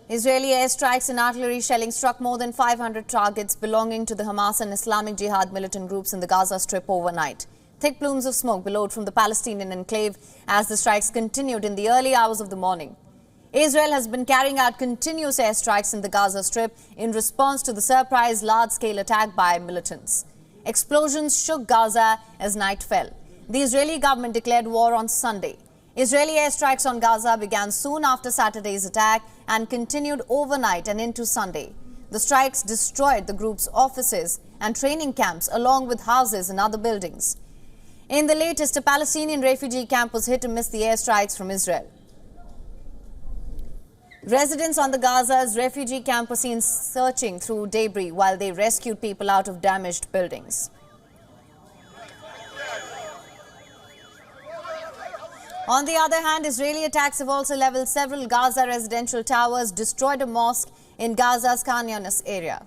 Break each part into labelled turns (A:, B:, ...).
A: Israeli airstrikes and artillery shelling struck more than 500 targets belonging to the Hamas and Islamic Jihad militant groups in the Gaza Strip overnight. Thick plumes of smoke billowed from the Palestinian Enclave as the strikes continued in the early hours of the morning. Israel has been carrying out continuous airstrikes in the Gaza Strip in response to the surprise large-scale attack by militants. Explosions shook Gaza as night fell. The Israeli government declared war on Sunday. Israeli airstrikes on Gaza began soon after Saturday's attack and continued overnight and into Sunday. The strikes destroyed the group's offices and training camps along with houses and other buildings. In the latest, a Palestinian refugee camp was hit amidst the airstrikes from Israel. Residents on the Gaza's refugee camp were seen searching through debris while they rescued people out of damaged buildings. On the other hand, Israeli attacks have also leveled several Gaza residential towers, destroyed a mosque in Gaza's Khan Younis area.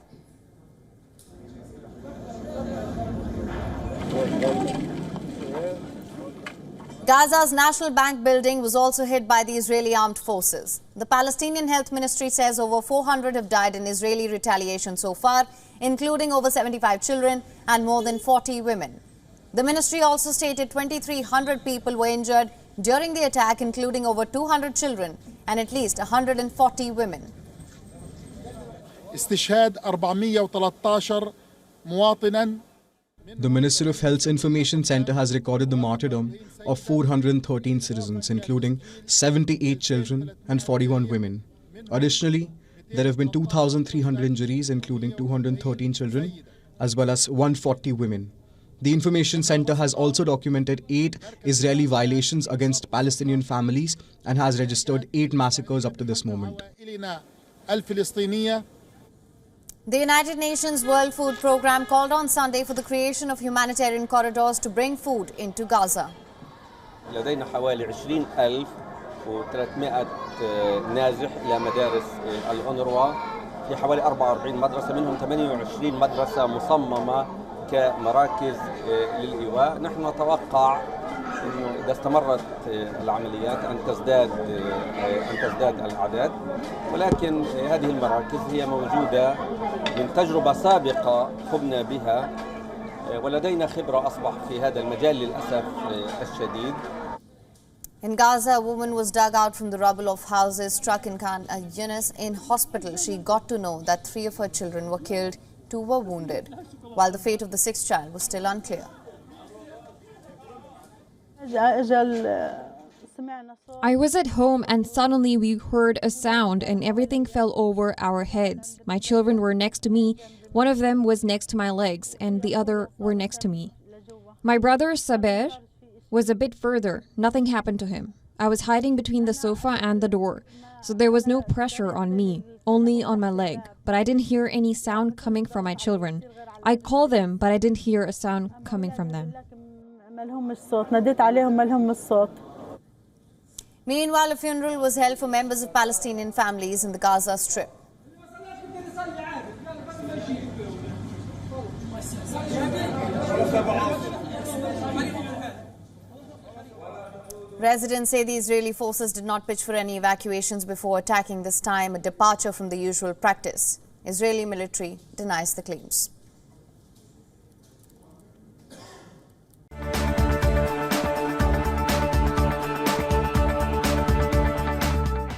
A: Gaza's National Bank building was also hit by the Israeli armed forces. The Palestinian Health Ministry says over 400 have died in Israeli retaliation so far, including over 75 children and more than 40 women. The ministry also stated 2,300 people were injured during the attack, including over 200 children and at least 140 women.
B: استشهاد 413 مواطنا.
C: The Ministry of Health's Information Center has recorded the martyrdom of 413 citizens, including 78 children and 41 women. Additionally, there have been 2,300 injuries, including 213 children, as well as 140 women. The Information Center has also documented 8 Israeli violations against Palestinian families and has registered 8 massacres up to this moment.
A: The United Nations World Food Programme called on Sunday for the creation of humanitarian corridors to bring food into Gaza.
D: لدينا حوالي 20,300 نازح إلى مدارس الأونروا في حوالي 44 مدرسة، منهم 28 مدرسة مصممة كمراكز للإيواء. نحن نتوقع أنه إذا استمرت العمليات أن تزداد الأعداد، ولكن هذه المراكز هي موجودة من تجربة سابقة قمنا بها، ولدينا خبرة أصبح في هذا المجال للأسف الشديد.
A: In Gaza, a woman was dug out from the rubble of houses struck in Khan Younis. In hospital, she got to know that 3 of her children were killed, 2 were wounded, while the fate of the 6th child was still unclear.
E: I was at home and suddenly we heard a sound and everything fell over our heads. My children were next to me. One of them was next to my legs and the other were next to me. My brother Saber was a bit further. Nothing happened to him. I was hiding between the sofa and the door, so there was no pressure on me, only on my leg. But I didn't hear any sound coming from my children. I called them, but I didn't hear a sound coming from them.
A: Meanwhile, a funeral was held for members of Palestinian families in the Gaza Strip. Residents say the Israeli forces did not pitch for any evacuations before attacking, this time a departure from the usual practice. Israeli military denies the claims.